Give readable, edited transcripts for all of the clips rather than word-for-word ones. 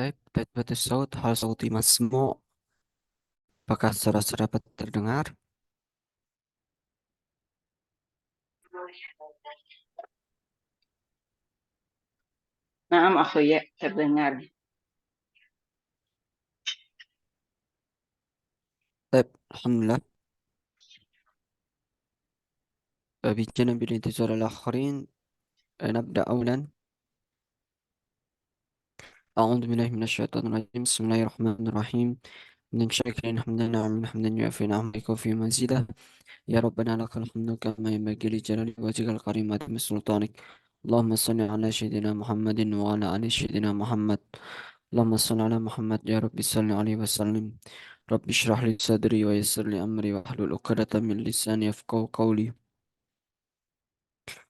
طيب تثبت الصوت. هل صوتي مسموع؟ apakah suara-suara dapat terdengar? Naam akhuya, terdengar. طيب الحمد لله. بجانب الانتظار الآخرين، نبدأ أولا. أعوذ بالله من الشيطان الرجيم. بسم الله الرحمن الرحيم. من شاكرين حمدا نعم حمدا يوافي نعمك وفي مزيده. يا ربنا لك الحمد كما ينبغي لجلال وجهك الكريم وعظيم سلطانك. اللهم صل على سيدنا محمد وعلى آل سيدنا محمد. اللهم صل على محمد يا رب صل عليه وسلم. رب اشرح لي صدري ويسر لي أمري واحلل عقدة من لساني يفقهوا قولي.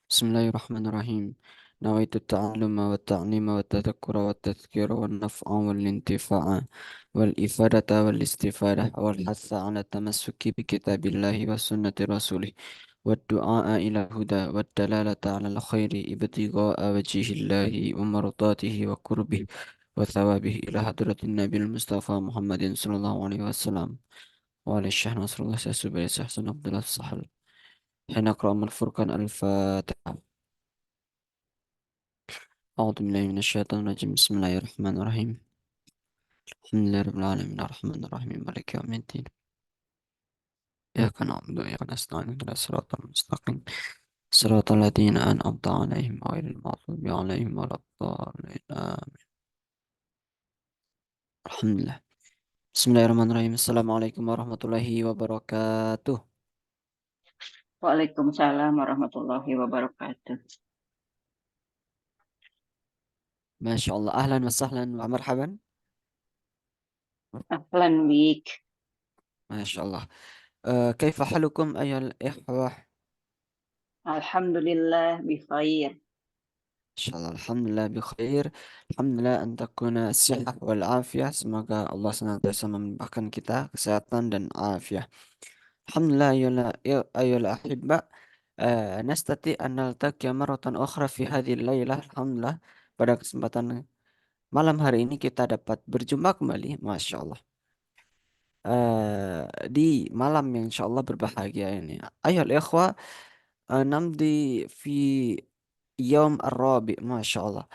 بسم الله الرحمن الرحيم. نويت التعلم والتعليم والتذكر والتذكير والنفع والانتفاع والإفادة والاستفادة والحث على التمسك بكتاب الله وسنة رسوله والدعاء إلى الهدى والدلالة على الخير ابتغاء وجه الله ومرضاته وقربه وثوابه إلى حضرة النبي المصطفى محمد صلى الله عليه وسلم وعلى الشيخ نصر الله سيسوب حسن عبد الله الصحل. حين أقرأ من الفرقان الفاتحة. أعوذ بالله من الشيطان الرجيم. بسم الله الرحمن الرحيم. الحمد لله رب العالمين الرحمن الرحيم مالك يوم الدين. إياك نعبد وإياك نستعين اهدنا الصراط المستقيم صراط الذين أنعمت عليهم غير المغضوب عليهم ولا الضالين آمين. الحمد لله. بسم الله الرحمن الرحيم. السلام عليكم ورحمة الله وبركاته. Waalaikumsalam warahmatullahi wabarakatuh. ما شاء الله. أهلا وسهلا ومرحبا. Ahlan bik. ما شاء الله. كيف حالكم أيها الإخوة؟ Alhamdulillah bi khair. إن شاء الله الحمد لله بخير. الحمد لله أن تكون الصحة والعافية. Semoga Allah senantiasa memberikan kita kesehatan dan afiat. Alhamdulillah أيها الأحبة. نستطيع أن نلتقي مرة أخرى في هذه الليلة. Alhamdulillah pada kesempatan malam hari ini kita dapat berjumpa kembali. Masya Allah. Di malam yang insya Allah berbahagia ini. Ayol ikhwah, namdi fi Yom Ar-Rabi. Masya Allah.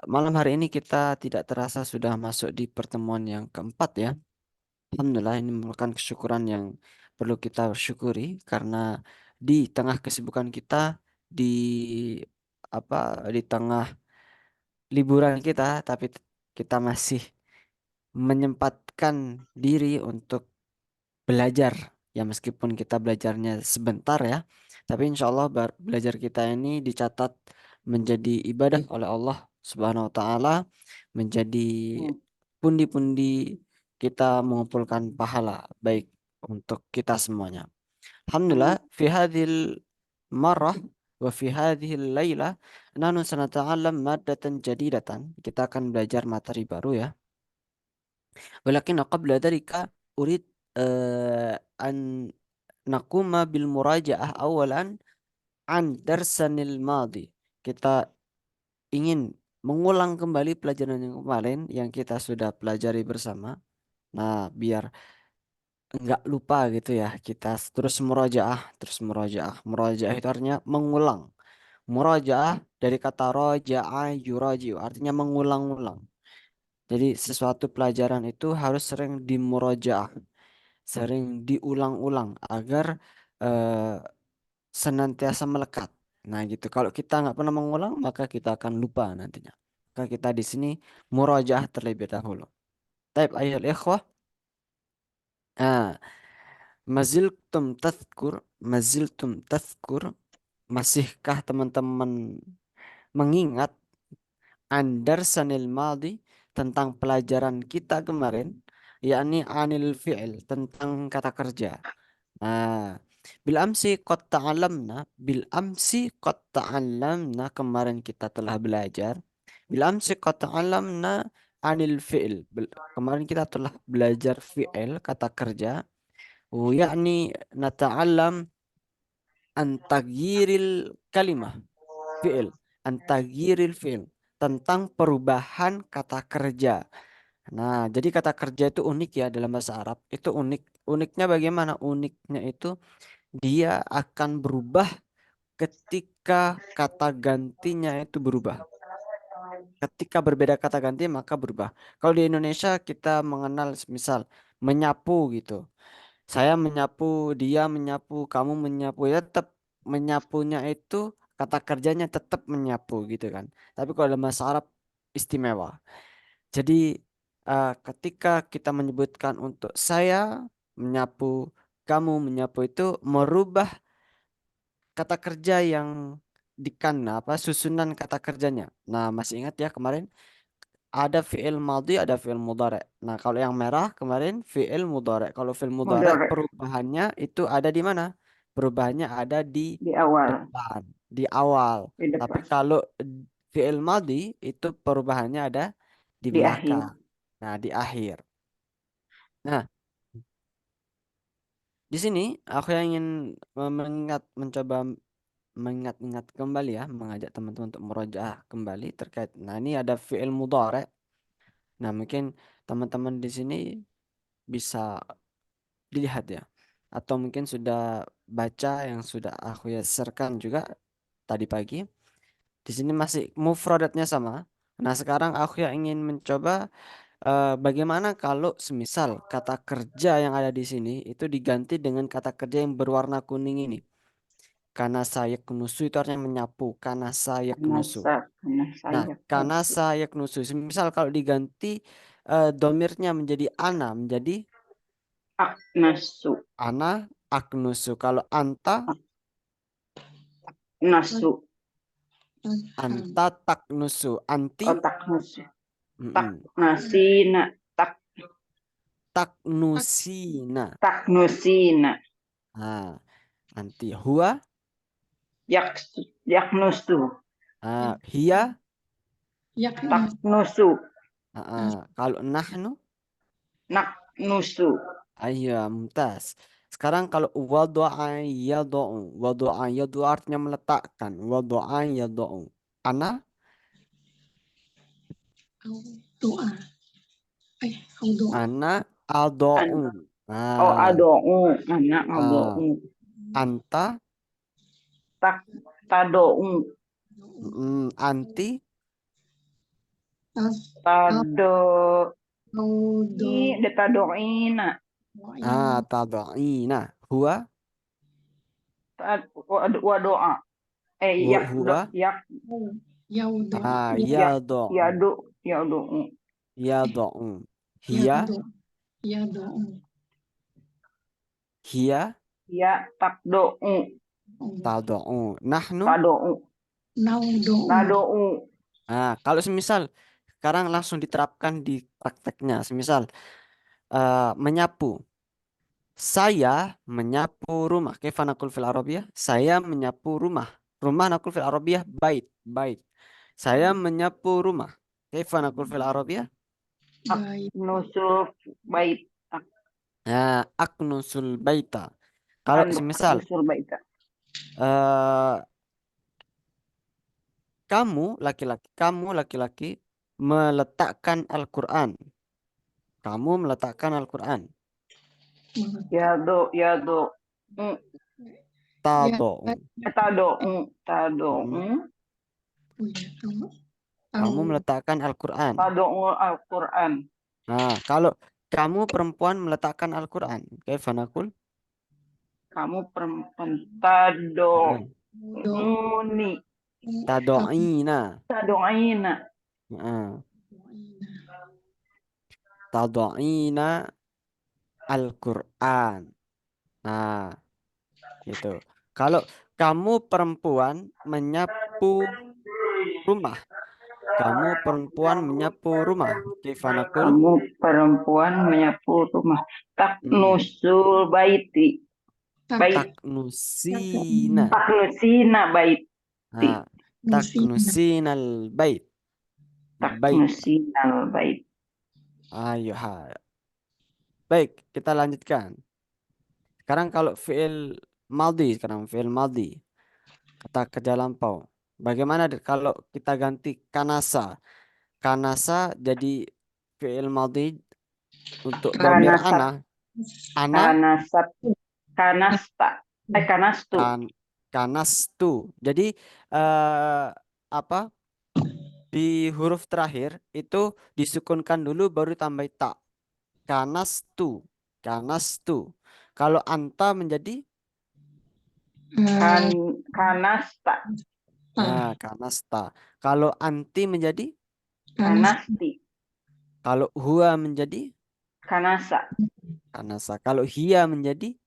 Malam hari ini kita tidak terasa sudah masuk di pertemuan yang keempat ya. Alhamdulillah ini merupakan kesyukuran yang perlu kita syukuri karena di tengah kesibukan kita, di di tengah liburan kita, tapi kita masih menyempatkan diri untuk belajar. Ya meskipun kita belajarnya sebentar ya, tapi insya Allah belajar kita ini dicatat menjadi ibadah oleh Allah Subhanahu Wa Taala, menjadi Hmm. pundi-pundi kita mengumpulkan pahala baik untuk kita semuanya. Alhamdulillah, Amin. fi hadhil marrah wa fi hadhil laylah nahnu sanata'allam maddatan jadidatan. Kita akan belajar materi baru ya. Walakin qabla dhalika urid an naquma bil muraja'ah awalan an darsanil madi. Kita ingin mengulang kembali pelajaran yang kemarin yang kita sudah pelajari bersama. Nah, biar nggak lupa gitu ya, kita terus murojaah, terus murojaah. Murojaah itu artinya mengulang. Murojaah dari kata roja'a yuraji'u, artinya mengulang-ulang. Jadi sesuatu pelajaran itu harus sering dimurojaah, sering diulang-ulang agar eh, senantiasa melekat. Nah gitu. Kalau kita nggak pernah mengulang, maka kita akan lupa nantinya. Maka kita di sini murojaah terlebih dahulu. Taib ayat ikhwah. Ah, maziltum tazkur, maziltum tazkur. Masihkah teman-teman mengingat andar sanil maldi tentang pelajaran kita kemarin, yakni anil fi'il tentang kata kerja. Nah, bil amsi qad ta'allamna, bil amsi qad ta'allamna kemarin kita telah belajar. Bil amsi qad ta'allamna anil fi'il. Kemarin kita telah belajar fi'il kata kerja. Yakni nata'allam an taghyiril kalimah fi'il, an taghyiril fi'il tentang perubahan kata kerja. Nah, jadi kata kerja itu unik ya dalam bahasa Arab. Itu unik. Uniknya bagaimana? Uniknya itu dia akan berubah ketika kata gantinya itu berubah. Ketika berbeda kata ganti maka berubah. Kalau di Indonesia kita mengenal misal menyapu gitu. Saya menyapu, dia menyapu, kamu menyapu. Ya tetap menyapunya itu kata kerjanya tetap menyapu gitu kan. Tapi kalau dalam bahasa Arab istimewa. Jadi ketika kita menyebutkan untuk saya menyapu, kamu menyapu itu merubah kata kerja yang apa susunan kata kerjanya. Nah, masih ingat ya kemarin ada fi'il madhi, ada fi'il mudhari. Nah, kalau yang merah kemarin fi'il mudhari. Kalau fi'il mudhari Mudhari perubahannya itu ada di mana? Perubahannya ada di di awal, depan, di awal. di Tapi depan, kalau fi'il madhi itu perubahannya ada di di akhir. belakang. Nah, di akhir. Nah, di sini aku yang ingin mencoba mengingat-ingat kembali ya, mengajak teman-teman untuk merojaah kembali terkait. Nah, ini ada fi'il mudhari. Nah, mungkin teman-teman di sini bisa dilihat ya. Atau mungkin sudah baca yang sudah aku yassarkan juga tadi pagi. Di sini masih mufradatnya sama. Nah, sekarang aku yang ingin mencoba bagaimana kalau semisal kata kerja yang ada di sini itu diganti dengan kata kerja yang berwarna kuning ini. Karena saya knusu itu artinya menyapu. Karena saya knusu. Karena Nah, saya karena musuh. saya knusu. Misal kalau diganti domirnya menjadi ana, menjadi Nasu, ana aknusu. Kalau anta, nasu, anta taknusu. Anti, otak nasu, tak mm-mm. nasina, tak Taknusina. tak nusina, Nah, anti huwa, yak yak nusu, hia, tak nusu, kalau nahnu, nak nusu, ayo mumtaz. Sekarang kalau wadu'a yadu'u, wadu'a yadu'u artinya meletakkan, wadu'a yadu'u. Ana, doa doa ana an, adu'u. oh Nah, adou, anak ah, adou, anta, tak tadou, anti, tado, do de tadoina, tadu'ina. Huwa, wadoa, yak do, huwa, yak yaudo yak yadu'u. yado, yado, Yadu'u. Hia, yado yado hia, ya takdou, tadu'u. Nahnu. tadou, naudo tadou, Kalau semisal sekarang langsung diterapkan di prakteknya. Semisal menyapu. Saya menyapu rumah. Kaifa naqul fil Arabiyah? Saya menyapu rumah. Rumah naqul fil Arabiyah bait, bait. Saya menyapu rumah. Kaifa naqul fil Arabiyah? baik nusuk, baik, Aknusul baita. Kalau anduk, semisal nusul baik, eh, kamu laki-laki meletakkan Al-Quran. Kamu meletakkan Al-Quran. yado, yado, ya Tado'u. tadou, tadou, Mm-mm. punya Kamu tahu meletakkan Al-Quran. tadou Al-Quran, Nah, kalau kamu perempuan meletakkan Al-Quran. Kaifa naqul? kamu perempuan, tadou, Mm. do uni, kamu Tado'ina. tadoina, Nah, tado'ina Al-Quran. Nah, itu. Kalau kamu perempuan menyapu rumah. Kamu perempuan menyapu rumah. Kaifa naqul? kamu perempuan menyapu rumah, tak Mm. nusul baiti, tak bait, Taknusina. tak nusina baiti, Nah, musina taknusinal bait. tak Bait. nusina bait, Ayo, baik, kita lanjutkan. Sekarang kalau fi'il maldi, sekarang fi'il maldi, kata kerja lampau. Bagaimana kalau kita ganti kanasa? Kanasa jadi fi'il madhi untuk domir Kanasat, ana kanasat, kanasta, kanastu. kan kanastu. Jadi eh, apa di huruf terakhir itu disukunkan dulu baru tambah ta. Kanastu, kanastu. Kalau anta menjadi Kan, Eh, kanasta, ta, kanasta. Kalau anti menjadi, kanas, kanasti, kalau huwa menjadi kanasa, kanasa. Kalau hia menjadi,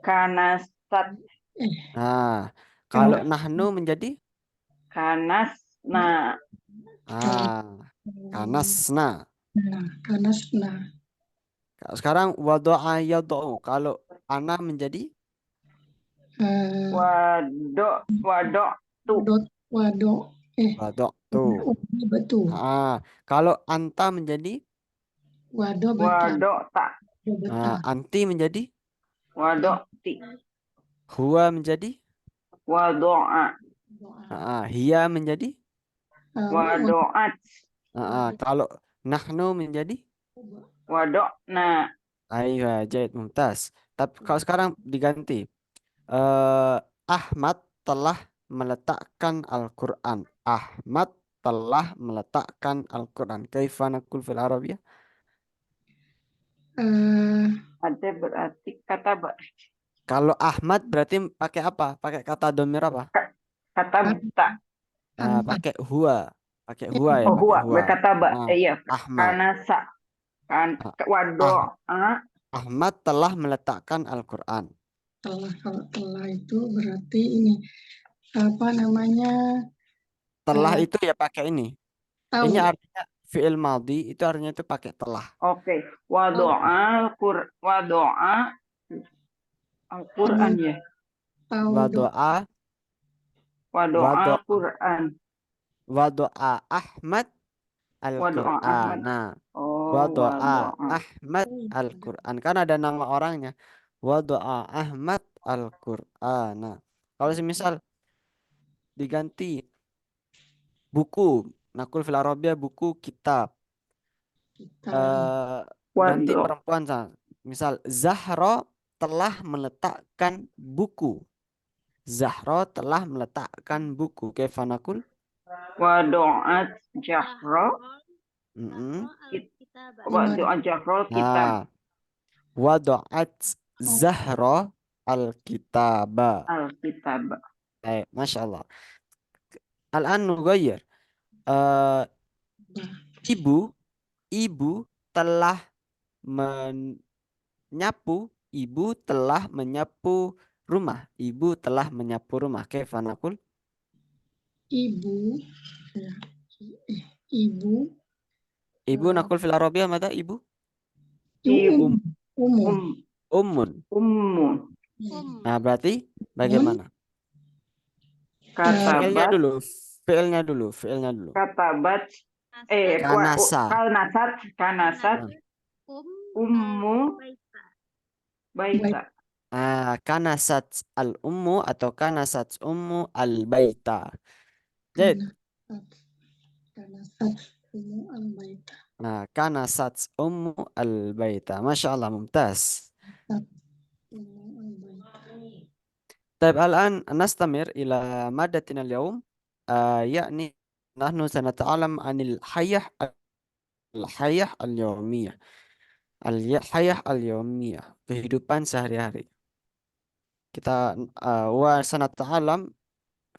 kanasat, eh, nah, kalau kanas, nahnu menjadi, kanasna, kanas, ah, kanasna. kanas, nah, Sekarang wado'a yado'u. Kalau ana menjadi eh, wadok, wadok, tu, wadot, wadok, wado'tu. betul, Kalau anta menjadi, wadok beta, wadok tak, beta, anti menjadi, wadok ti, huwa menjadi, wadoa, hia menjadi, wadoat, kalau nahnu menjadi, wadok na, ayo jahit mumtaz. Tapi kalau sekarang diganti, eh Ahmad telah meletakkan Al-Quran. Ahmad telah meletakkan Al-Quran. Kaifa naqul fil Arabiyah? ada berarti kata Kalau Ahmad berarti pakai apa? Pakai kata domir apa? kata tak. Pakai huwa. Pakai huwa ya, Oh, pakai huwa huwa. berkata Ah, iya, Ahmad. kanasa, kan Ah, wadoa, Ahmad telah meletakkan Al-Quran. kalau telah itu berarti ini apa namanya Telah itu ya pakai ini. Ini tahu artinya fi'il madhi itu artinya itu pakai telah. oke, tahu wadoa Al-Quran ya, tahu dok Wado'a, wadoa wado'a, Al-Quran, wado'a Ahmad wadoa Al-Quran. Ahmad, Nah, oh wado'a wadoa, Ahmad Al-Quran. Kan ada nama orangnya. Wado'a Ahmad Al-Quran. Nah, kalau semisal diganti buku, nakul fil Arabia buku kitab. kita eh Ganti wado, perempuan sana. Misal Zahra telah meletakkan buku. Zahra telah meletakkan buku. Kaifa nakul? wadoat Jahro, Mm-mm. wadoat Jahro kitab Nah, wado'at Zahra al-kitaba. Alkitab, Masya Allah. Al-an nugayir. Eh, ibu, ibu telah menyapu, ibu telah menyapu rumah. Ibu telah menyapu rumah. Kaifa nakul? ibu ya, ibu Ibu nakul fil Arabia mata ibu? ibu, Um, umum um, ummun. ummu, Nah, berarti bagaimana? Fiilnya katabat, dulu. Fiilnya dulu. Fiilnya dulu. katabat, Kanasa. kanasat, kanasat, Nah, ummu, baita, kanasat al-ummu atau kanasat ummu al-baita. Jadi, karena sat umum al baita kanasat ummu al-baita. Masya Allah, mumtaz. umum al baita طيب الآن نستمر إلى مادتنا اليوم يعني نحن سنتعلم عن الحياة اليومية الحياة اليومية kehidupan sehari-hari kita وسنتعلم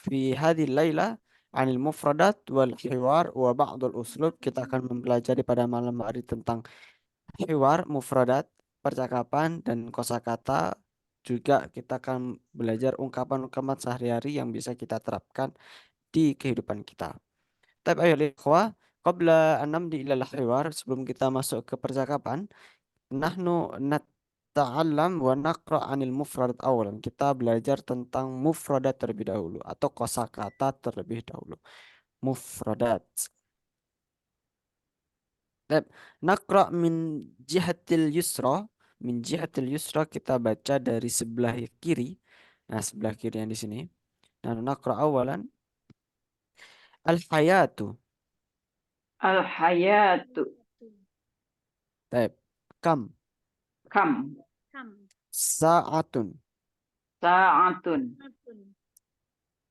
في هذه الليلة عن المفردات والحوار وبعض الأسلوب kita akan mempelajari pada malam hari tentang hiwar, mufradat, percakapan dan kosakata. Juga kita akan belajar ungkapan-ungkapan sehari-hari yang bisa kita terapkan di kehidupan kita. Tapi ayo ikhwah, qabla an namdi ila al-hiwar, sebelum kita masuk ke percakapan, nahnu nata'allam wa naqra 'anil mufradat awalan. Kita belajar tentang mufradat terlebih dahulu atau kosakata terlebih dahulu. Mufradat. Baik, Naqra min jihatil yusra. Min jihatil yusra kita baca dari sebelah kiri. Nah, sebelah kiri yang di sini. Nah, naqra awalan. Al-hayatu. Al-hayatu. Baik. Kam. Kam. Sa'atun. Sa'atun.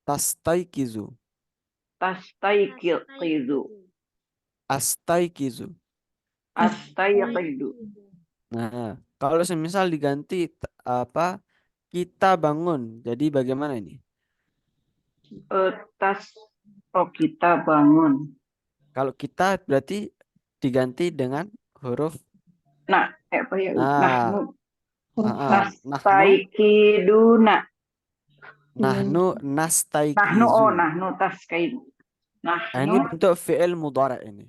Tastaikizu. Tastaiqizu. Astaikizu. Astaiqidu. Nah, kalau semisal diganti apa? Kita bangun. Jadi bagaimana ini? Tas. Oh, kita bangun. Kalau kita berarti diganti dengan huruf Nah, apa ya? Nahnu. ah, nahnu Nastaikiduna. nahnu Nahnu, nastaikizu. oh, nahnu taskaid. Ini Nahnu. bentuk fi'il mudhari ini.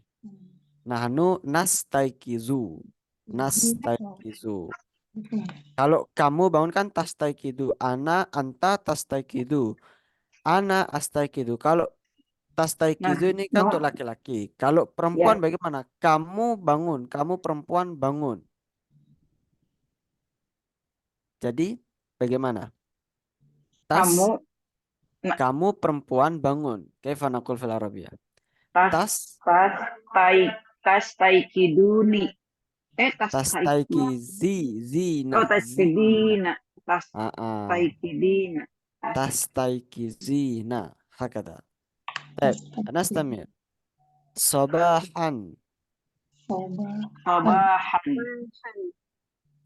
Nahnu nastaikizu. Nastaikizu. Kalau kamu bangun kan tastaikidu. Ana anta tastaikidu. Ana astaikidu. Kalau tastaikizu ini kan Nahnu. untuk laki-laki. Kalau perempuan Ya, bagaimana? Kamu bangun. Kamu perempuan bangun. Jadi bagaimana? kamu. Tas, Nah, kamu perempuan bangun. Kaifa naqul fil Arabiyah? tas. Tas, Tas. Tastaikiduni. Tastaiki. tastaikizi, zina, Oh, zina. tastaikidina. Ah, ah. Tastaikidina. Tastaikizina. Hakada. Baik, nastamir. Sobahan. Sabahan.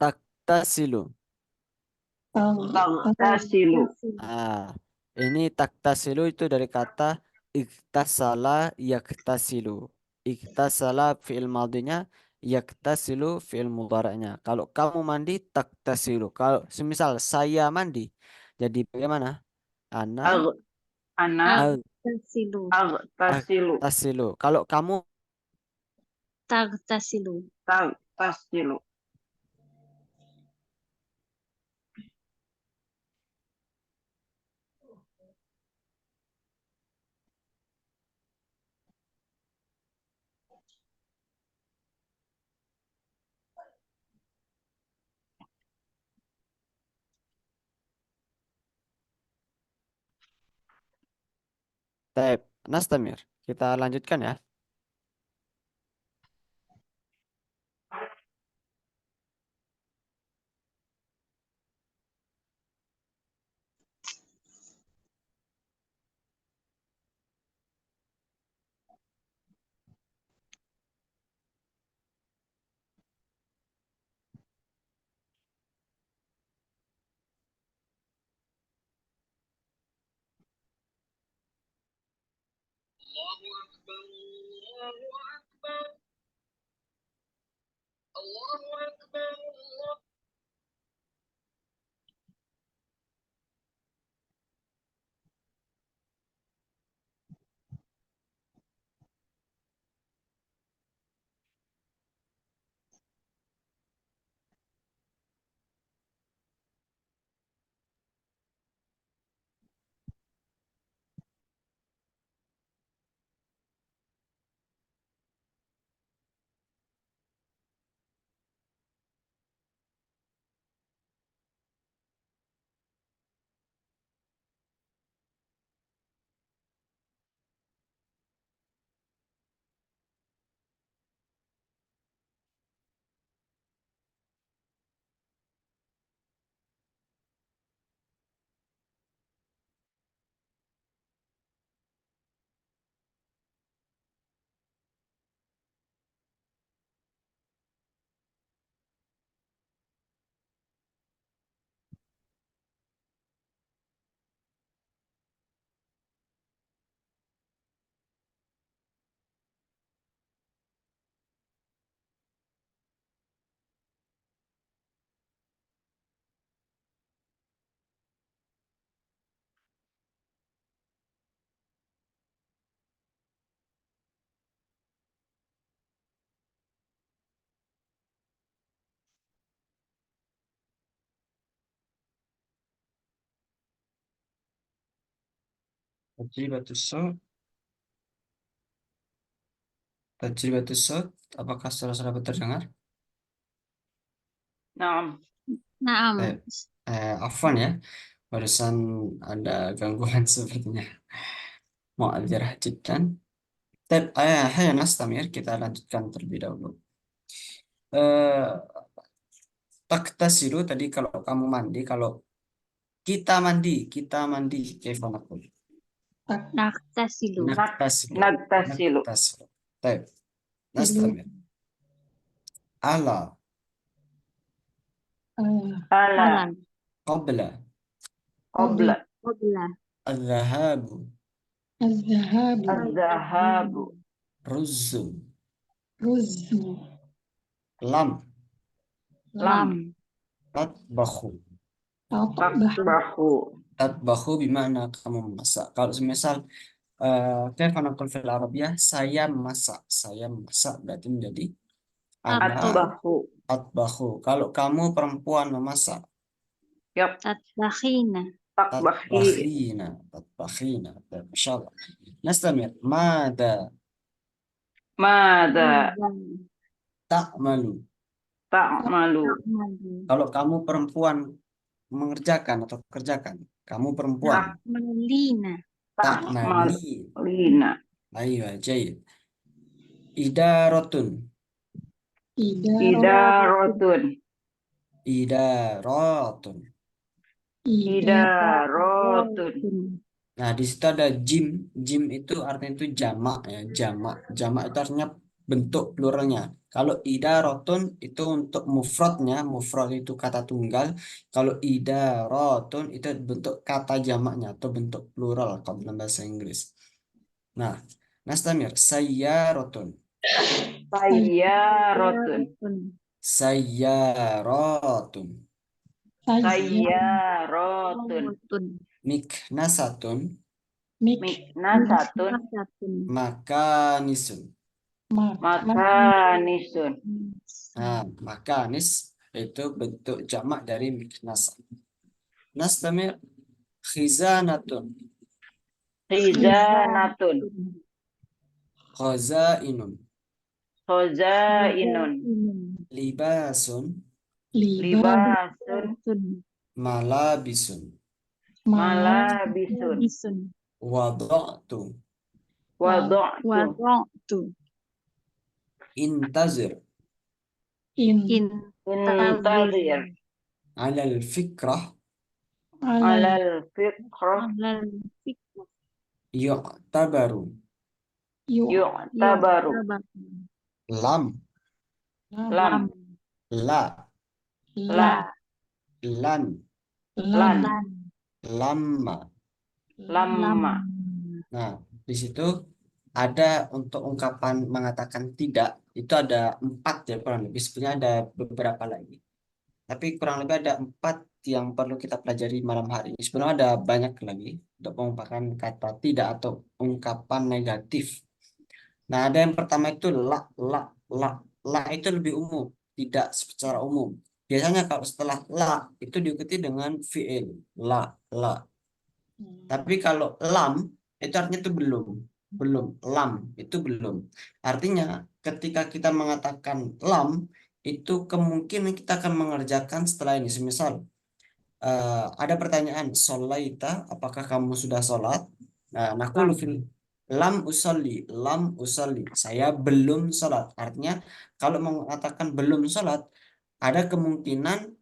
Taktasilu. Tagtasilu. Ah, ini taktasilu itu dari kata iktasala yaktasilu. Iktasala fi'il madinya, yaktasilu fi'il mudhari'nya. Kalau kamu mandi taktasilu. Kalau semisal saya mandi, jadi bagaimana? Ana Ag. Ana. ag Agtasilu. agtasilu. Kalau kamu Tagtasilu. Taib, nastamir. Kita lanjutkan ya. Tajribatus Syaut, Tajribatus Syaut, apakah saudara-saudara terdengar? Naam. Eh, Afwan ya, barusan ada gangguan sepertinya. mu'adzirah jiddan. Tapi nastamir, kita lanjutkan terlebih dahulu. Eh, Taktasilu tadi kalau kamu mandi, kalau kita mandi, kaifa naqul? taktasilu Naktasilu. Naktasilu. Naktasilu. Baik, nastamir. Ala Ala. qabla Qabla. al-dhahabu الذهاب Az-zahabu. ruzzu رز lam Lam. tatbakhu. أطبخ Tatbahu. Tatbakhu bimana kamu memasak. Kalau semisal kaifa naqul fil arabiyah, saya masak berarti menjadi ana Atbahu. atbakhu. Kalau kamu perempuan memasak, Yap. تطبخين Tatbahi. tatbakhina. Insyaallah. Nastamir. Mada Mada. ta'malu. Ta'malu. Kalau kamu perempuan mengerjakan atau kerjakan, kamu perempuan تعملين ta'mali. Ta'malina. Ayo, jayid. Idaratun. Idaratun. Idaratun. Idaratun. Nah, di situ ada jim. Jim itu artinya itu jamak ya, jamak. Jamak itu artinya bentuk pluralnya. Kalau idaratun itu untuk mufradnya, mufrad itu kata tunggal. Kalau idaratun itu bentuk kata jamaknya atau bentuk plural kalau dalam bahasa Inggris. Nah, nastamir sayyaratun. Sayyaratun. Sayyaratun. Sayyaratun. Miknasatun. Miknasatun. Makanisun. Makanisun. Nah, makanis itu bentuk jamak dari miknas. Nastamir khizanatun. Khizanatun. Khazainun. Khazainun. Libasun. Libasun. Malabisun. Malabisun. Wada'tu. Wada'tu. Intazir. Intazir. Alal fikrah. Alal fikrah. Yu'tabaru. Yu'tabaru. Lam. Lam. La. La. Lan. Lan. Lamma. Lamma. Nah, di situ ada untuk ungkapan mengatakan tidak, itu ada 4 ya kurang lebih. Sebenarnya ada beberapa lagi. Tapi kurang lebih ada 4 yang perlu kita pelajari malam hari ini. Sebenarnya ada banyak lagi untuk pengumpakan kata tidak atau ungkapan negatif. Nah, ada yang pertama itu la itu lebih umum, tidak secara umum. Biasanya kalau setelah la itu diikuti dengan fi'il, la. Tapi kalau lam itu artinya itu belum, lam itu belum. Artinya ketika kita mengatakan lam itu kemungkinan kita akan mengerjakan setelah ini. Semisal ada pertanyaan, sholaita, apakah kamu sudah sholat? Nah, naqulu fil lam usolli, saya belum sholat. Artinya kalau mengatakan belum sholat, ada kemungkinan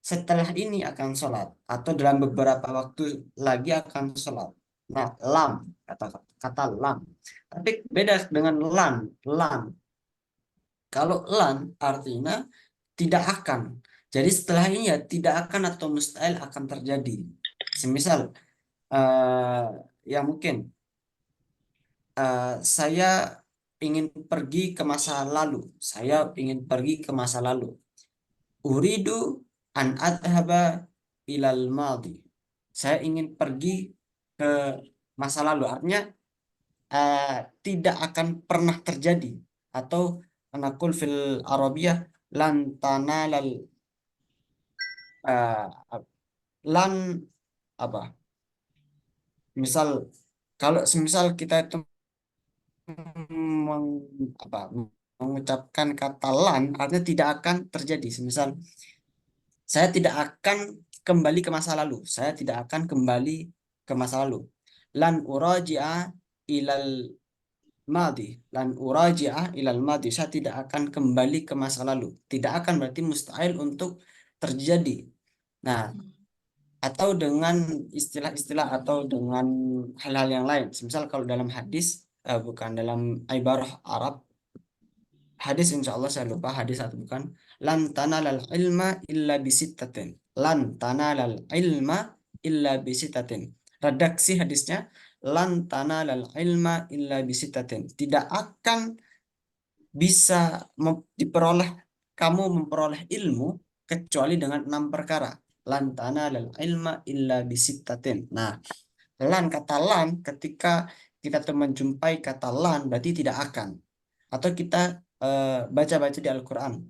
setelah ini akan sholat atau dalam beberapa waktu lagi akan sholat. Nah, lam, kata lam. Tapi beda dengan lan. Kalau lan artinya tidak akan. Jadi setelah ini ya tidak akan atau mustahil akan terjadi. Semisal ya mungkin saya ingin pergi ke masa lalu. Saya ingin pergi ke masa lalu. Uridu an adhaba ilal madi. Saya ingin pergi ke masa lalu. Artinya tidak akan pernah terjadi. Atau anakul fil Arabiyah lan tanalal lan apa? Misal kalau semisal kita itu mengucapkan kata lan artinya tidak akan terjadi. Semisal saya tidak akan kembali ke masa lalu. Saya tidak akan kembali ke masa lalu. Lan uraji'a ilal madi, lan uraji'ah ilal madi, saya tidak akan kembali ke masa lalu. Tidak akan berarti mustahil untuk terjadi. Nah, atau dengan istilah-istilah atau dengan hal-hal yang lain. Misal kalau dalam hadis, bukan dalam ibarah Arab, hadis insya Allah saya lupa hadis atau bukan. Lan tanalal ilma illa bisittatin. Lan tanalal ilma illa bisittatin. Redaksi hadisnya, lan tanalal ilma illa bisittatin. Tidak akan bisa diperoleh, kamu memperoleh ilmu kecuali dengan 6 perkara. Lan tanalal ilma illa bisittatin. Nah, lan, kata lan ketika kita tuh menjumpai kata lan berarti tidak akan. Atau kita baca-baca di Al-Quran,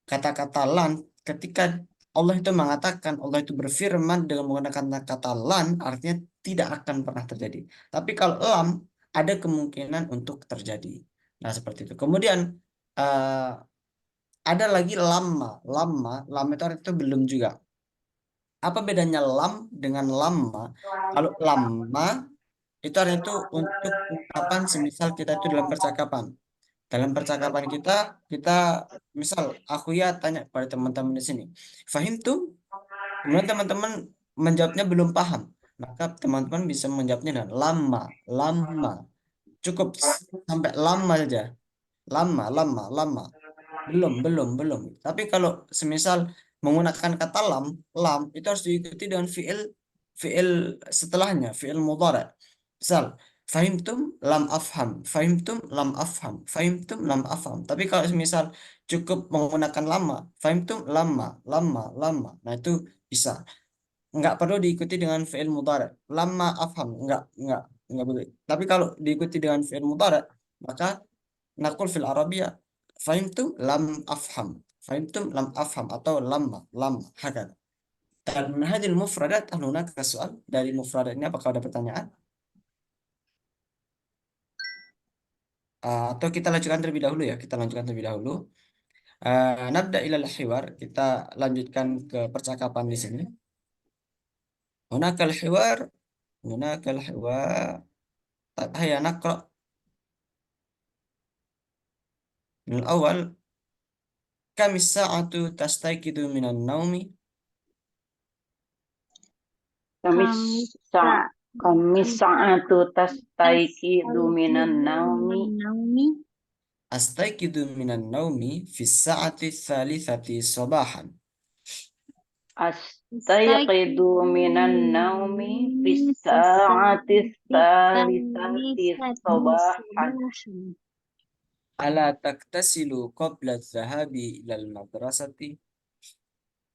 kata-kata lan ketika Allah itu mengatakan, Allah itu berfirman dengan menggunakan kata lan, artinya tidak akan pernah terjadi. Tapi kalau lam, ada kemungkinan untuk terjadi. Nah, seperti itu. Kemudian eh, ada lagi lama. Lama itu artinya itu belum juga. Apa bedanya lam dengan lama? Kalau lama itu artinya itu untuk ungkapan semisal kita itu dalam percakapan. Dalam percakapan kita, kita misal aku ya tanya pada teman-teman di sini, fahim tuh? Kemudian teman-teman menjawabnya belum paham. Maka teman-teman bisa menjawabnya dengan lama, lama. Cukup sampai lama saja. Lama, lama, lama. Belum. Tapi kalau semisal menggunakan kata lam, lam itu harus diikuti dengan fiil setelahnya, fiil mudhari. Misal, fahimtum lam afham, fahimtum lam afham, fahimtum lam afham. Tapi kalau semisal cukup menggunakan lama, fahimtum lama, lama, lama. Nah, itu bisa. Nggak perlu diikuti dengan fiil mudhari. Lama afham, nggak boleh. Tapi kalau diikuti dengan fiil mudhari, maka nakul fil Arabia fahimtum lam afham, fahimtum lam afham, atau lama hakada. Dan hadil mufradat aluna ke soal dari mufradat ini, apakah ada pertanyaan? Atau kita lanjutkan terlebih dahulu ya, kita lanjutkan terlebih dahulu. Nabda ilal hiwar, kita lanjutkan ke percakapan di sini. Hunakal hiwar, hunakal hiwar. Hayya naqra min awal. Kamis sa'atu tastayqidu minan naumi? Kamis sa kamis sa'atu tastaiqidu minan naumi. Astayqidu minan naumi fi sa'ati thalithati sabahan. Astaiqidu minan naumi fis sa'ati tsalitsati sabahan. Ala taktasilu qabla dhahabi ilal madrasati?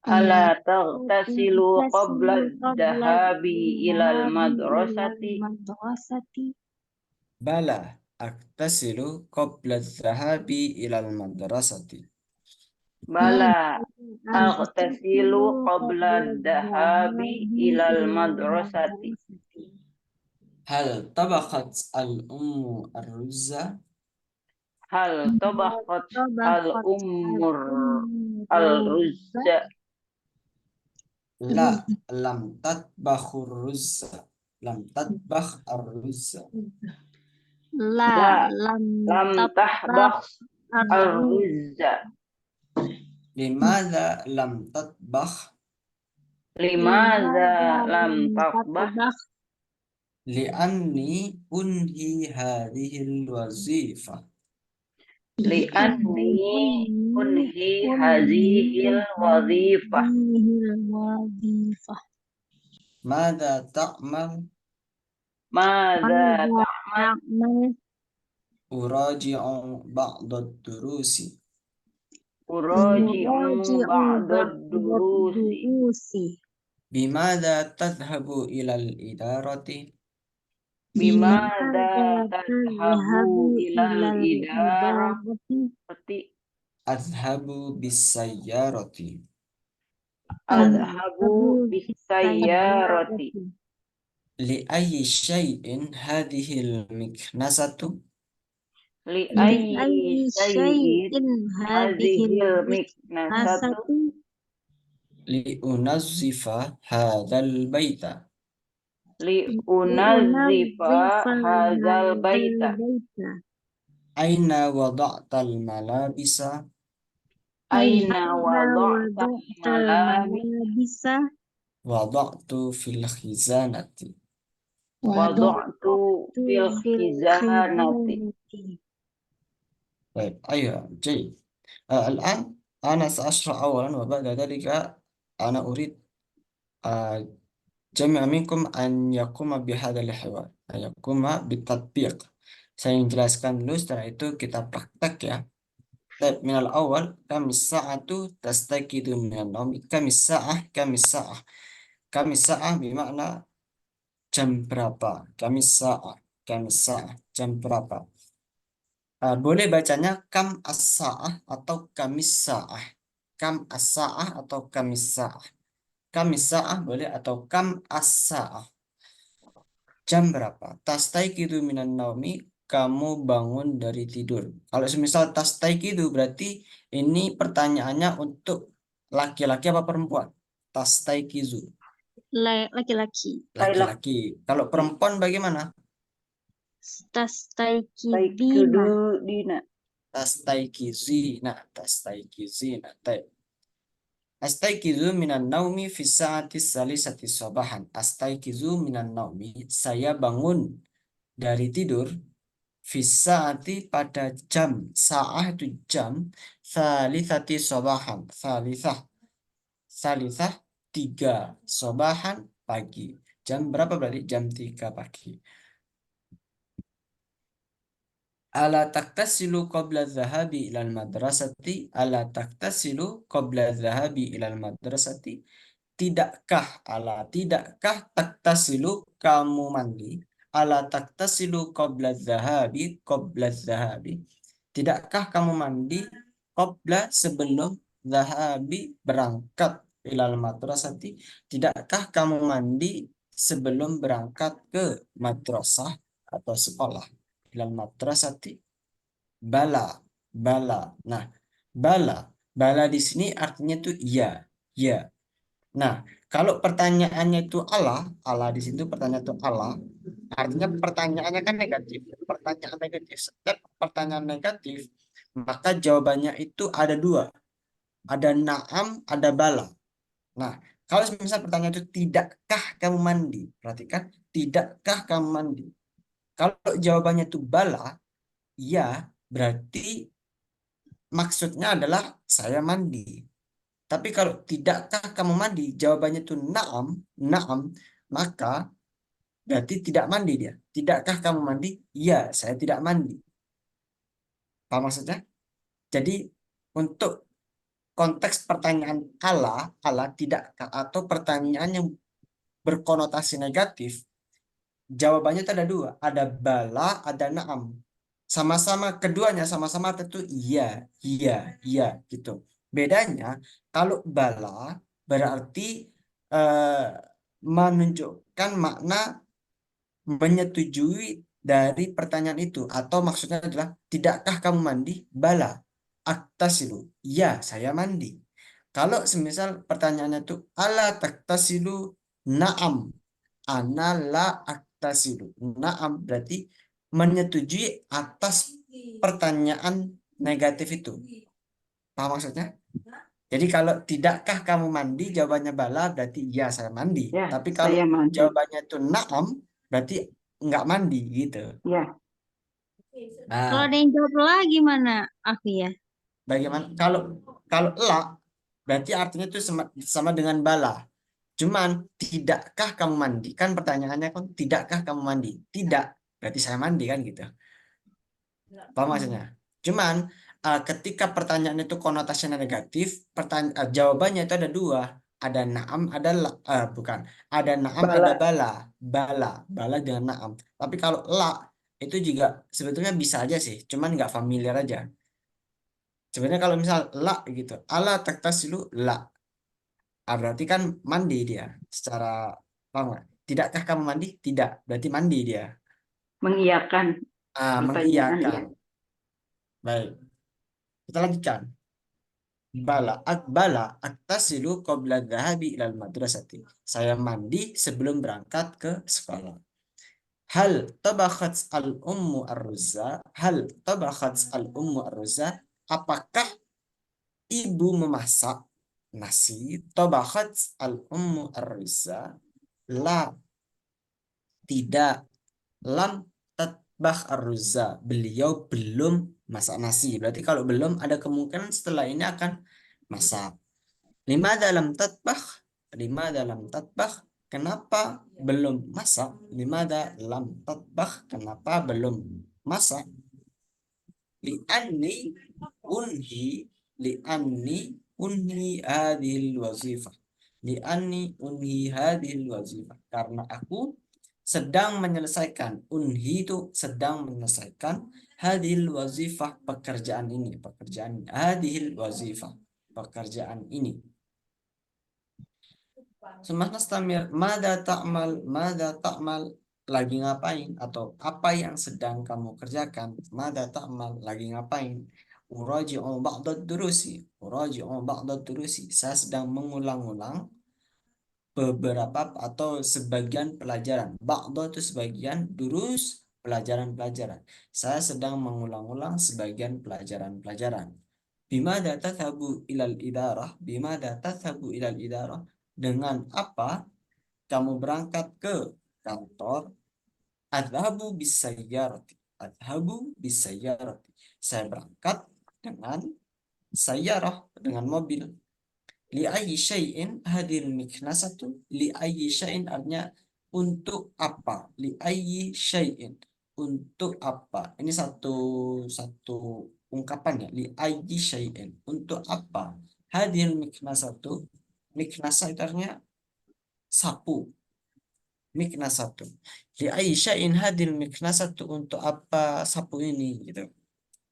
Ala taghtasilu qabla dhahabi ilal madrasati. Bala aktasilu qabla dhahabi ilal madrasati. Bala aghtasilu qabla dhahabi ilal madrasati. Hal tabaqat al-ummu ar-ruzza? Hal tabaqat al-ummur al-ruzza. La, lam tatbakhur ruzza. Lam tatbakh ar-ruzza. La, lam tahbakh al-ruzza. Limadha lam tatbakh? Limadha lam tahbakh? Li'anni unhi hadhil wazifa. Li'anni unhi hadhil wazifah. Mada ta'mal? Mada ta'mal? Uraji'u ba'dad durusi. Uraji'u ba'dad durusi. Bimada tadhhabu ilal idarati? Bimada tadhhabu ilal idarati? Adhhabu bisayyarati. Adhhabu bisayyarati. Li'ayyi syai'in hadhil miknasatu? Li'ayyi syai'in hadhil miknasatu? Li'unazzifa hadzal baita. li'unazzifa hadzal baita. Aina wada'tal malabisa. Aina wada'tal malabis. bisa Wada'tu fil khizanati. Wada'tu fil khizanati. طيب أيوة جيد. الآن أنا سأشرح أولا وبعد ذلك أنا أريد جميع منكم أن يقوم بهذا الحوار، أن يقوم بالتطبيق. Saya jelaskan dulu, setelah itu kita praktek ya. طيب من الأول كم الساعة تستيقظ من النوم. كم الساعة كم الساعة بمعنى jam berapa. Kami saat jam berapa. Boleh bacanya kam as-sa'ah atau kamis sa'ah. Kam as-sa'ah atau kamis sa'ah. Kamis sa'ah boleh atau kam as-sa'ah. Jam berapa? Tastaiqidu minan naumi, kamu bangun dari tidur. Kalau semisal tastaiqidu berarti ini pertanyaannya untuk laki-laki apa perempuan? Tastaiqizu. laki-laki. Laki-laki. Kalau perempuan bagaimana? Tastaikidina. Tastaikizina. Tastaikizina. Astaikizu minan naumi fi sa'ati salisati sabahan. Astaikizu minan naumi. Saya bangun dari tidur fi sa'ati pada jam. Sa'ah itu jam. Salisati sabahan. Salisah 3. Sabahan pagi. Jam berapa berarti? Jam 3 pagi. Ala taktasilu qabla dhahabi ilal madrasati. Ala taktasilu qabla dhahabi ilal madrasati. Tidakkah taktasilu kamu mandi. Ala taktasilu qabla dhahabi. Tidakkah kamu mandi qabla sebelum dhahabi berangkat ilal madrasati. Tidakkah kamu mandi sebelum berangkat ke madrasah atau sekolah. Ilal madrasati. Bala. Nah, bala di sini artinya tuh iya. Nah, kalau pertanyaannya itu Allah di situ pertanyaan itu Allah, artinya pertanyaannya kan negatif. Pertanyaan negatif. Setiap pertanyaan negatif, maka jawabannya itu ada 2. Ada na'am, ada bala. Nah, kalau misal pertanyaan itu tidakkah kamu mandi? Perhatikan, tidakkah kamu mandi? Kalau jawabannya itu bala, ya, berarti maksudnya adalah saya mandi. Tapi kalau tidakkah kamu mandi, jawabannya itu na'am, maka berarti tidak mandi dia. Tidakkah kamu mandi? Iya, saya tidak mandi. Apa maksudnya? Jadi untuk konteks pertanyaan Allah tidakkah atau pertanyaan yang berkonotasi negatif, jawabannya itu ada 2, ada bala, ada na'am. Keduanya sama-sama tentu iya gitu. Bedanya kalau bala berarti menunjukkan makna menyetujui dari pertanyaan itu, atau maksudnya adalah tidakkah kamu mandi? Bala aktasilu. Ya, saya mandi. Kalau semisal pertanyaannya itu ala taktasilu, na'am ana la aktasilu. Na'am berarti menyetujui atas pertanyaan negatif itu. Paham maksudnya? Jadi kalau tidakkah kamu mandi, jawabannya bala berarti ya saya mandi. Ya, Tapi kalau saya mandi. jawabannya itu na'am berarti enggak mandi gitu. Ya. Kalau Nah, ada yang jawab lah gimana aku ya? bagaimana kalau la berarti artinya itu sama dengan bala. Cuman tidakkah kamu mandi? Kan pertanyaannya kan tidakkah kamu mandi? Tidak, berarti saya mandi kan gitu. Paham maksudnya? Cuman ketika pertanyaan itu konotasinya negatif, jawabannya itu ada 2. Ada na'am, bukan. Ada na'am, Bala. ada bala dengan na'am. Tapi kalau la itu juga sebetulnya bisa aja sih, cuman nggak familiar aja. Sebenarnya kalau misal la gitu, ala taktasilu la. Berarti kan mandi dia secara, paham nggak? Tidakkah kamu mandi? Tidak, berarti mandi dia. Mengiyakan pertanyaan Mengiyakan. ya. Baik. Kita lanjutkan. Bala aktasilu qabla dhahabi ilal madrasati. Saya mandi sebelum berangkat ke sekolah. Hal tabakhat al-ummu ar-ruzza? Hal tabakhat al-ummu ar-ruzza? Apakah ibu memasak nasi? Tabakhat al-ummu ar-ruzza? La, tidak. Lam tatbakh ar-ruzza. Beliau belum masak nasi. Berarti kalau belum, ada kemungkinan setelah ini akan masak. Limadha lam tatbakh? Limadha lam tatbakh? Kenapa belum masak? Limadha lam tatbakh? Kenapa belum masak? Li'anni unhi li'anni unhi hadhil wazifah. Li'anni unhi hadhil wazifah. Karena aku sedang menyelesaikan. Unhi itu sedang menyelesaikan hadhil wazifah, pekerjaan ini. Pekerjaan hadhil wazifah, pekerjaan ini. Semasa stamir, mada ta'mal, lagi ngapain, atau apa yang sedang kamu kerjakan. Mada ta'mal, lagi ngapain. Uraji'u ba'dad durusi, saya sedang mengulang-ulang beberapa atau sebagian pelajaran. Ba'da itu sebagian, durus pelajaran-pelajaran. Saya sedang mengulang-ulang sebagian pelajaran-pelajaran. Bimada tathabu ilal idarah? Bimada tathabu ilal idarah? Dengan apa kamu berangkat ke kantor? Adhabu bisayyarati. Adhabu bisayyarati. Saya berangkat dengan sayyarah, dengan mobil. Li'ayyi syai'in hadil miknasatu. Li'ayyi syai'in artinya untuk apa? Li'ayyi syai'in, untuk apa? Ini satu ungkapan ya. Li'ayyi syai'in, untuk apa? Hadil miknasatu. Miknasa itu artinya sapu. Miknasatu. Li'ayyi syai'in hadil miknasatu, untuk apa sapu ini gitu.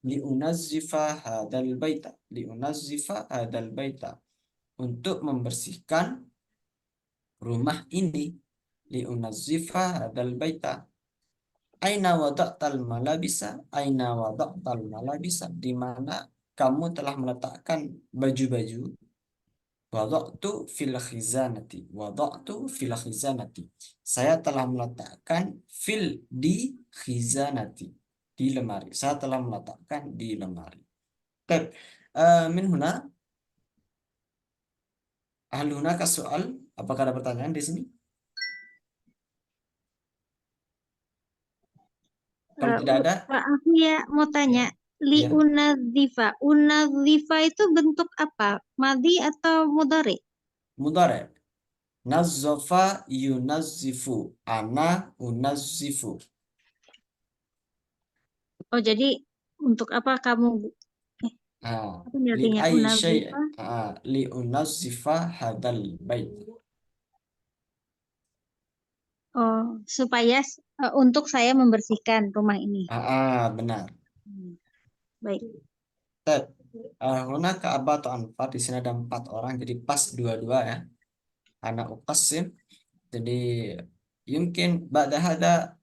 Li'unazzifa hadal baita. Li'unazzifa hadal baita, untuk membersihkan rumah ini. Li'unazzifa hadal baita. Aina wada'tal malabisa? Aina wada'tal malabisa? Di mana kamu telah meletakkan baju-baju? Wada'tu fil khizanati. Wada'tu fil khizanati. Saya telah meletakkan fil, di khizanati, di lemari. Saya telah meletakkan di lemari. Baik. Min huna, hal hunaka soal. Apakah ada pertanyaan di sini? Kalau tidak ada, Pak, aku ya mau tanya. ya. Liunadzifa. Unadzifa itu bentuk apa? Madi atau mudhari? Mudhari. Nazzafa yunazzifu. Ana unazzifu. Oh, jadi untuk apa kamu? Apa nih Li artinya? ayyi syai' Unadzifa. li unazzifa hadal bait. Oh, supaya untuk saya membersihkan rumah ini. Benar. Hmm, Baik. Ted. Hunaka arba'atu anfar, di sini ada 4 orang, jadi pas dua-dua ya. Ana uqassim. Jadi mungkin ba'da hada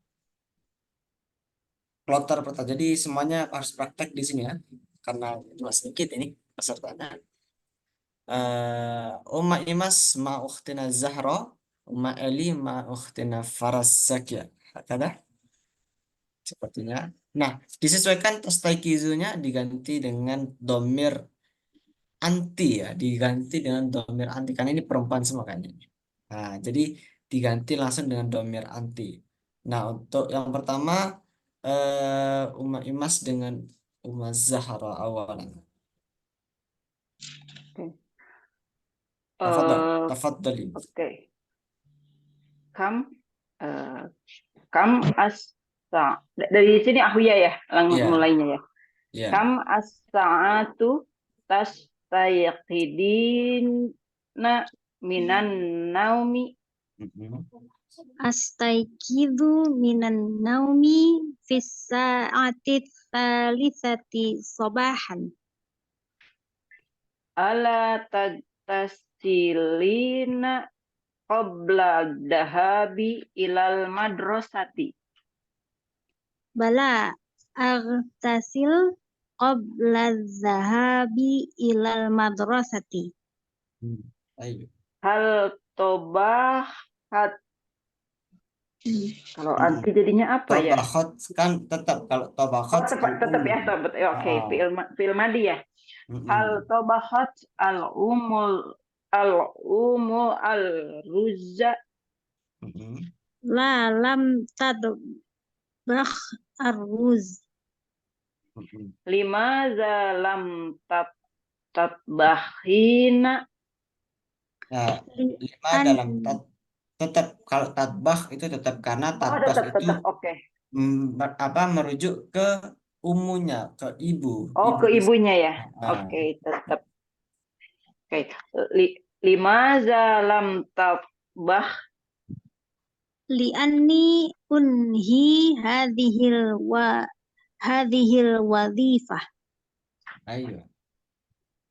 kloter pertama. Jadi semuanya harus praktek di sini ya. Karena cuma sedikit ini pesertanya. Umma Imas ma ukhtina Zahra, Umma Eli ma ukhtina Faras Zakia. Ada sepertinya. Nah, disesuaikan tastaikizunya, diganti dengan domir anti ya, diganti dengan domir anti karena ini perempuan semua kayaknya. Nah, jadi diganti langsung dengan domir anti. Nah, untuk yang pertama Umma Imas dengan Umma Zahra awalan. Oke. Tafadhal, Eh, tafadhali. Oke. Kam eh, kam asa, dari sini Ahuya ya, Iya, mulainya ya. iya. Kam as-sa'atu tastayqidina minan naumi. Mhm. Astaikidu minan naumi fis sa'ati thalithati sabahan. Ala tasilina qabla dahabi ilal madrasati. Bala agtasil qabla zahabi ilal madrasati. Ayo. Hal tobahat. Kalau Hmm. anti jadinya apa ya? Tobakot kan tetap, kalau Oh, tobakot tetap ya, oke, Ah, fi'il madi ya. Hal tobahat al-umul al-ruzza. La lam tadbakh ar-ruz. Limaza lam tatbahina. Nah, Li 5 an dalam tetap, kalau tatbah itu tetap, karena Oh, tatbah itu tetap, oke. merujuk ke umunya, ke ibu. Oh, Ibu ke di ibunya ya. Nah, Oke, tetap. Oke. Limaza lam tatbah. li anni unhi hadhil wadhifah. ayo.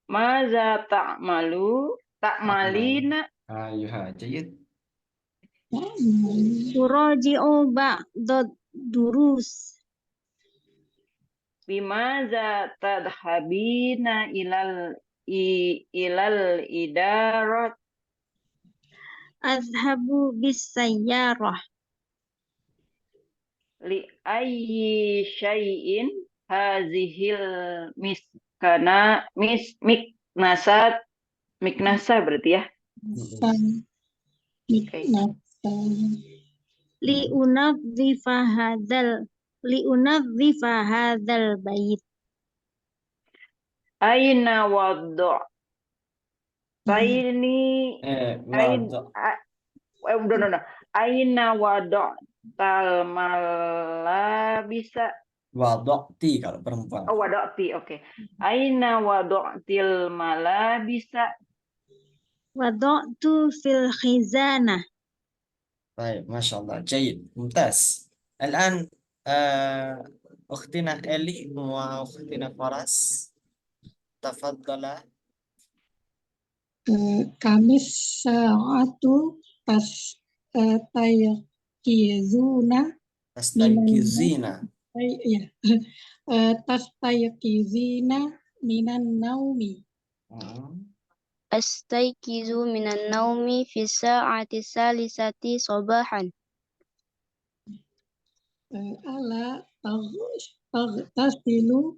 Maza ta'malina. Ayo, jayid. Uraji'u ba'dad durus. Bimaza tadhabina ilal idarat. Azhabu bis sayyarah. Li ayyi syai'in hazihil miknasat. Miknasa berarti ya. Oke. Liunadhifa hadzal bait. Aina wadda' Taini ain Wadok. udah. Aina wadda' tal malabisa. Wadokti kalau perempuan. Oh, wada'ti, oke. Aina wada'til malabisa. Wada'tu fil khizanah. Baik, Masya Allah. Jayid. Mumtaz. Al-an أختنا إلي وأختنا فراس تفضلا. Kami saatu tas tayakizuna Tastaykizina. ya tas tayakizina minan naumi. أستيقظ من النوم في الساعة الثالثة صباحا. Ala tasilu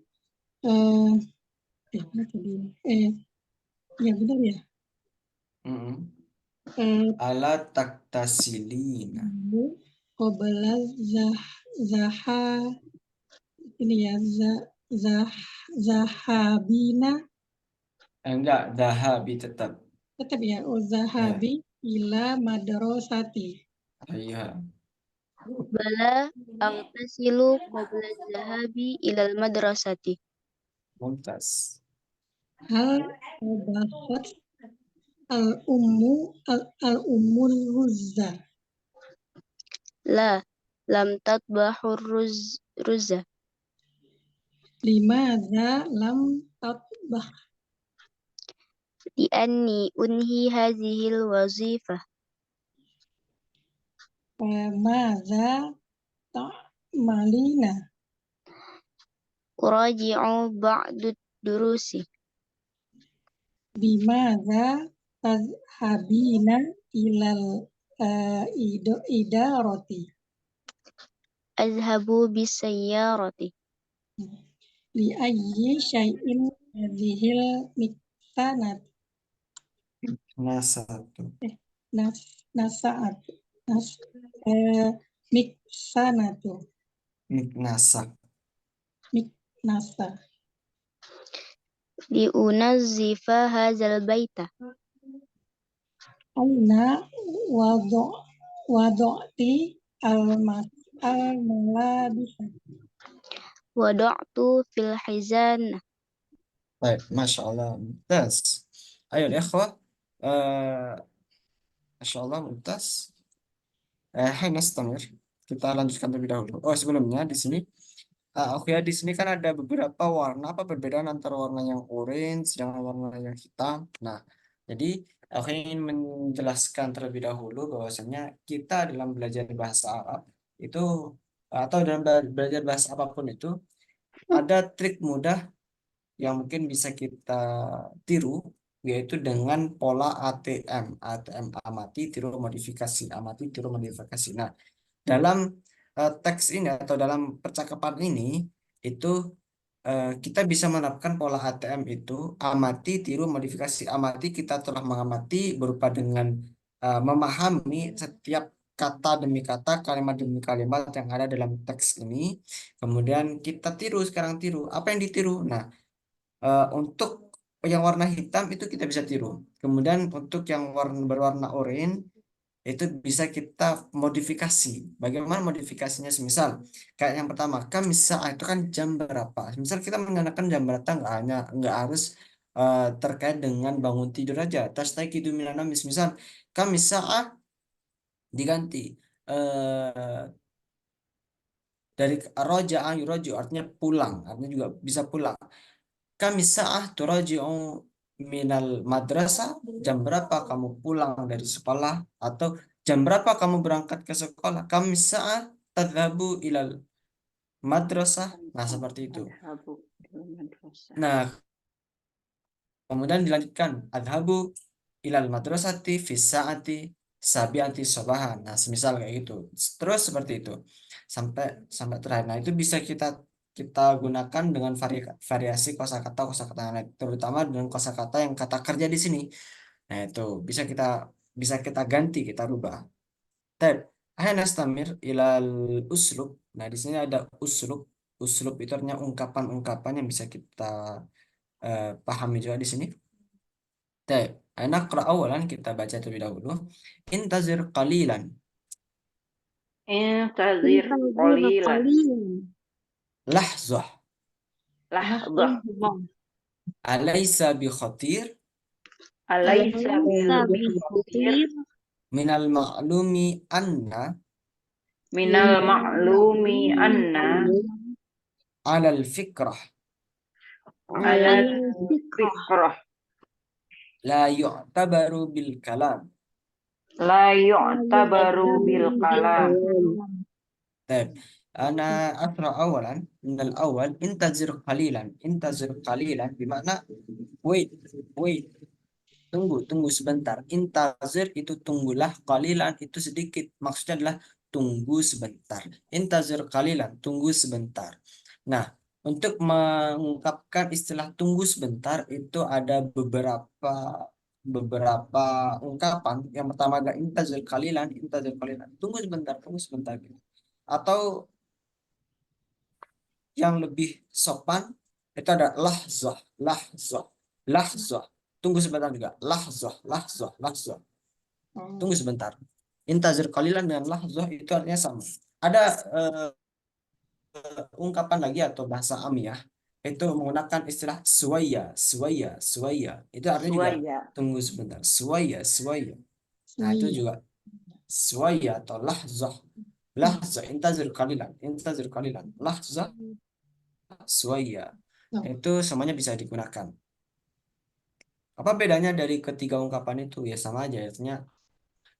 ya benar ya. Ala taktasilina. Qabla zaha ini ya zahabina. Enggak, dahabi tetap. Tetap ya, zahabi ila madrasati. Iya. بلى أغتسل قبل الذهاب إلى المدرسة. Mumtaz. Hal tabahat al-ummul ruzza. لا لم تطبخ الرز. Limadza lam tatbah. لأني أنهي هذه الوظيفة. Madza ta'malina. أراجع بعض الدروس. Bimadza tazhabina ilal idarati. أذهب بالسيارة. Li ayyi syai'in hadhil miktanat. Nasatu. Nasaat. Miksanatu. Miknasa. Miknasa. لأنظف هذا البيت. Aina wadu'ti al-malabisa. وضعت في الحزام. Baik, Masya Allah. Mumtaz. Ayo, ikhwah. Masya Allah, mumtaz. Hai Nastamir. Kita lanjutkan terlebih dahulu. Oh, sebelumnya di sini oke ya, di sini kan ada beberapa warna, apa perbedaan antara warna yang orange dengan warna yang hitam. Nah, jadi aku ingin menjelaskan terlebih dahulu bahwasanya kita dalam belajar bahasa Arab itu, atau dalam belajar bahasa apapun itu, ada trik mudah yang mungkin bisa kita tiru, yaitu dengan pola ATM. ATM amati, tiru, modifikasi. Amati, tiru, modifikasi. Nah, dalam teks ini atau dalam percakapan ini, itu kita bisa menerapkan pola ATM itu amati, tiru, modifikasi. Amati, kita telah mengamati berupa dengan memahami setiap kata demi kata, kalimat demi kalimat yang ada dalam teks ini. Kemudian kita tiru, sekarang tiru. Apa yang ditiru? Nah, untuk yang warna hitam itu kita bisa tiru. Kemudian untuk yang berwarna oranye itu bisa kita modifikasi. Bagaimana modifikasinya? Semisal kayak yang pertama, kamisa itu kan jam berapa. Misal kita menggunakan jam berapa, nggak harus terkait dengan bangun tidur aja. Tastaiqidu minan misal kamisa diganti dari roja'a yuroju, artinya pulang, artinya juga bisa pulang. Kami turaji'u minal madrasah, jam berapa kamu pulang dari sekolah, atau jam berapa kamu berangkat ke sekolah. Kami tadhabu ilal madrasah. Nah, seperti itu. Adhabu ilal madrasah. Nah, kemudian dilanjutkan adhabu ilal madrasati fi sa'ati sabiati sabahan. Nah, semisal kayak gitu. Terus seperti itu sampai sampai terakhir. Nah, itu bisa kita gunakan dengan variasi kosakata yang lain, terutama dengan kosakata yang kata kerja di sini. Nah, itu bisa kita ganti, kita rubah. Tab, nastamir ilal uslub. Nah, di sini ada uslub. Uslub itu artinya ungkapan-ungkapan yang bisa kita pahami juga di sini. Tab, naqra awalan, kita baca terlebih dahulu. Intazir qalilan. Intazir qalilan. Lahzah. Lahzah. Alaysa bi khatir. Alaysa bil khatir. Minal ma'lumi anna Minal ma'lumi anna alal fikrah alal fikrah la yu'tabaru bil kalam. la yu'tabaru bil kalam. Baik. Ana asra awalan minal awal intazir qalilan. Intazir qalilan bermakna wait, tunggu sebentar. Intazir itu tunggulah, qalilan itu sedikit. Maksudnya adalah tunggu sebentar. Intazir qalilan, tunggu sebentar. Nah, untuk mengungkapkan istilah tunggu sebentar itu ada beberapa ungkapan. Yang pertama adalah intazir qalilan, tunggu sebentar gitu. Atau yang lebih sopan itu ada lahzah. Tunggu sebentar juga. Lahzah. Tunggu sebentar. Intazir qalilan dengan lahzah itu artinya sama. Ada ungkapan lagi atau bahasa amiyah itu menggunakan istilah suwaya. Itu artinya juga Suwaya. tunggu sebentar. Suwaya. Nah, itu juga suwaya atau lahzah. Intazir qalilan. Lahzah, suwaya. Itu semuanya bisa digunakan. Apa bedanya dari ketiga ungkapan itu? Ya sama aja, artinya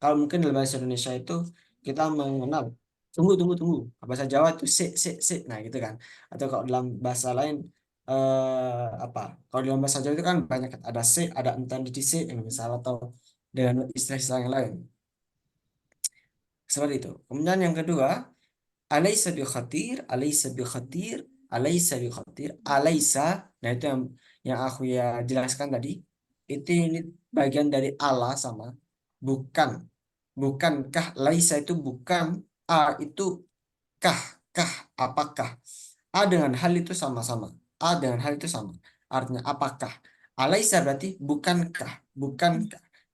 kalau mungkin dalam bahasa Indonesia itu kita mengenal tunggu. Bahasa Jawa itu se. Nah, gitu kan. Atau kalau dalam bahasa lain apa? Kalau dalam bahasa Jawa itu kan banyak, ada se, ada entan di se, misalnya, atau dengan istilah yang lain. Seperti itu. Kemudian yang kedua, alaysa bi khatir. Alaysa, nah itu yang aku ya jelaskan tadi. Ini bagian dari ala sama bukankah. Laisa itu bukan, a itu kah, apakah. A dengan hal itu sama-sama. Artinya apakah. Alaysa berarti bukankah.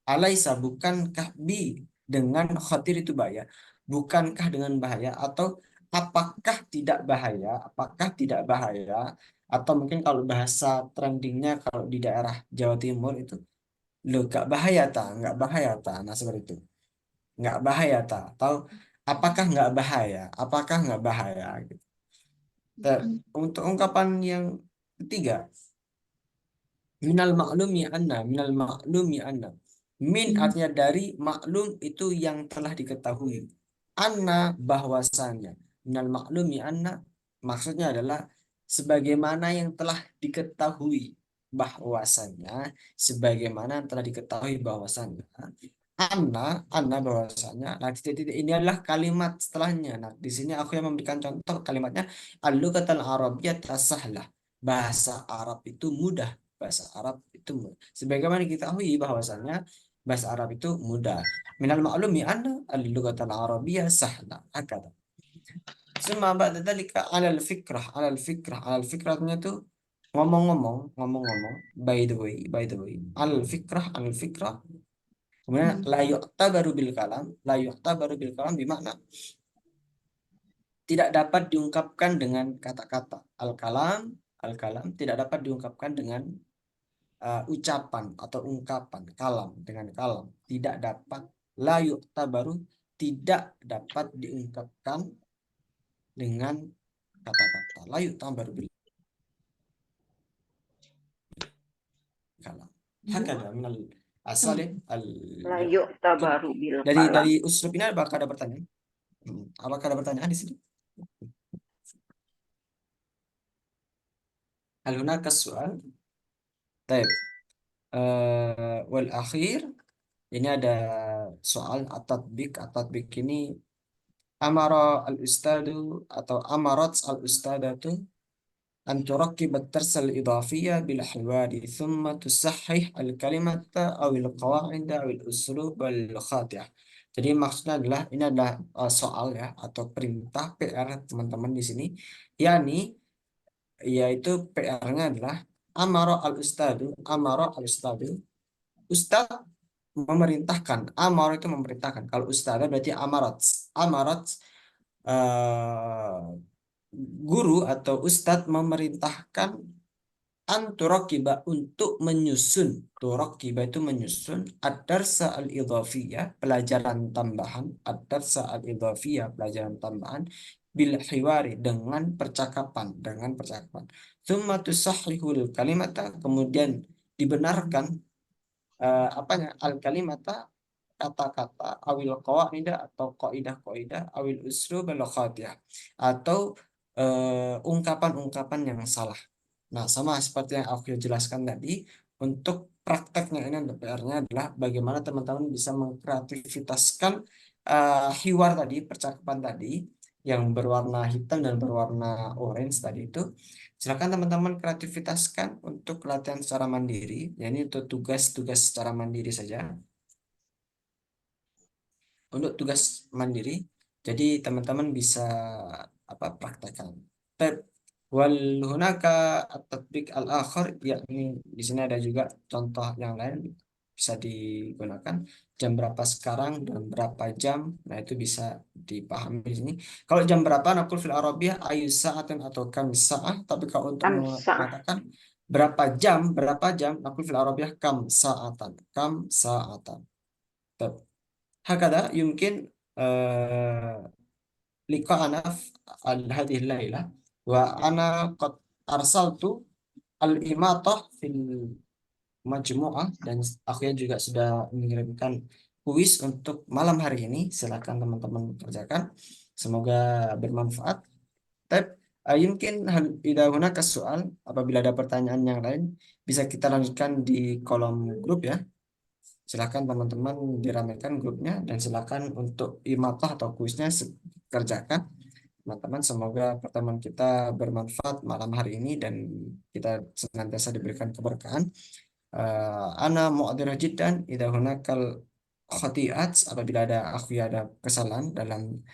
Alaysa bukankah bi dengan khatir itu bahaya. Bukankah dengan bahaya, atau apakah tidak bahaya. Atau mungkin kalau bahasa trendingnya kalau di daerah Jawa Timur itu, lo nggak bahaya ta. Nah, seperti itu. Nggak bahaya ta, atau apakah nggak bahaya gitu. Untuk ungkapan yang ketiga, minal maklumi anna. Min artinya dari, maklum itu yang telah diketahui. Anna bahwasanya. Minal maklumi anna maksudnya adalah sebagaimana yang telah diketahui bahwasannya anna bahwasanya, nah titik-titik ini adalah kalimat setelahnya. Nah di sini aku yang memberikan contoh kalimatnya, al-lughatul arabiyyah sahlah, bahasa Arab itu mudah, sebagaimana kita ketahui bahwasanya bahasa Arab itu mudah. Minal ma'lumi anna al-lughatul arabiyyah sahlah, hakata. Suma ba'da dzalika 'alal fikrah artinya tuh ngomong-ngomong, by the way, al fikrah. Kemudian la yu'tabaru bil kalam bermakna tidak dapat diungkapkan dengan kata-kata. Al kalam tidak dapat diungkapkan dengan ucapan atau ungkapan. Dengan kalam tidak dapat, la yu'tabaru tidak dapat diungkapkan dengan kata-kata. La yu'tabaru bil kalam. Hakada minal asalih La yu'tabaru bil dari kalam. uslub ini apakah ada pertanyaan? Apakah ada pertanyaan di sini? Hal hunaka soal? Baik. Wal akhir, ini ada soal at-tatbik ini amara al-ustadu atau amarat al-ustadatu an turakkibat tarsal idafiyya bil hiwari thumma tusahhih al-kalimata awil qawa'ida awil uslub wal khatiyah. Jadi maksudnya adalah ini adalah soal ya atau perintah PR teman-teman di sini, yaitu PR-nya adalah amara al-ustadu, ustad memerintahkan. Amar itu memerintahkan. Kalau ustad berarti amarat. Guru atau ustadz memerintahkan anturakiba untuk menyusun. Turakiba itu menyusun ad-darsa al-idhafiyah, pelajaran tambahan. Ad-darsa al-idhafiyah, pelajaran tambahan bil hiwari, dengan percakapan. Tsumma tusahhihul kalimata, kemudian dibenarkan al-kalimata, kata-kata, awil qawaidah atau qaidah awil uslub al khatiyah, atau ungkapan-ungkapan yang salah. Nah, sama seperti yang aku jelaskan tadi, untuk prakteknya ini PR-nya adalah bagaimana teman-teman bisa mengkreativitaskan hiwar tadi, percakapan tadi yang berwarna hitam dan berwarna orange tadi itu. Silakan teman-teman kreativitaskan untuk latihan secara mandiri. Ya, ini untuk tugas-tugas secara mandiri saja. Untuk tugas mandiri, jadi teman-teman bisa praktekkan. Wal hunaka at-tatbiq al-akhar, yakni di sini ada juga contoh yang lain bisa digunakan. Jam berapa sekarang dan berapa jam, nah itu bisa dipahami di sini. Kalau jam berapa nakul fil arabiyah ayu sa'atin atau kam sa'ah, tapi kalau untuk mengatakan berapa jam nakul fil arabiyah kam sa'atan. Hakada yumkin liqa'ana hadhihi al-lailah wa ana qad arsaltu al-imatah fil majmu'ah, dan aku juga sudah mengirimkan kuis untuk malam hari ini. Silakan teman-teman kerjakan, semoga bermanfaat. Yumkin idza hunaka soal, apabila ada pertanyaan yang lain bisa kita lanjutkan di kolom grup ya. Silakan teman-teman diramaikan grupnya, dan silakan untuk imatah atau kuisnya kerjakan teman-teman. Semoga pertemuan kita bermanfaat malam hari ini dan kita senantiasa diberikan keberkahan. Ana mu'adzirah jiddan idza hunakal khati'at, apabila ada kesalahan dalam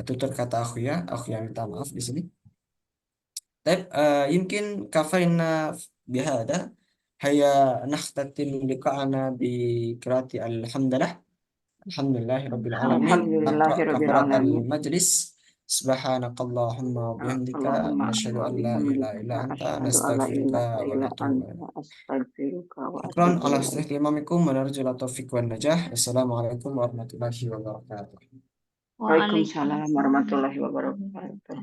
tutur kata aku yang minta maaf di sini. Yumkin kafaina bihada, haya nakhtatim liqa'ana bi qiraati alhamdulillahirabbil alamin. Alhamdulillahirabbil alamin. Majlis. Subhanakallahumma wa bihamdika nasyhadu an la ilaha illa anta nastaghfiruka wa natubu ilaik. Syukran ala istimamikum wa narjul taufiq wan najah. Assalamualaikum warahmatullahi wabarakatuh. Waalaikumsalam warahmatullahi wabarakatuh.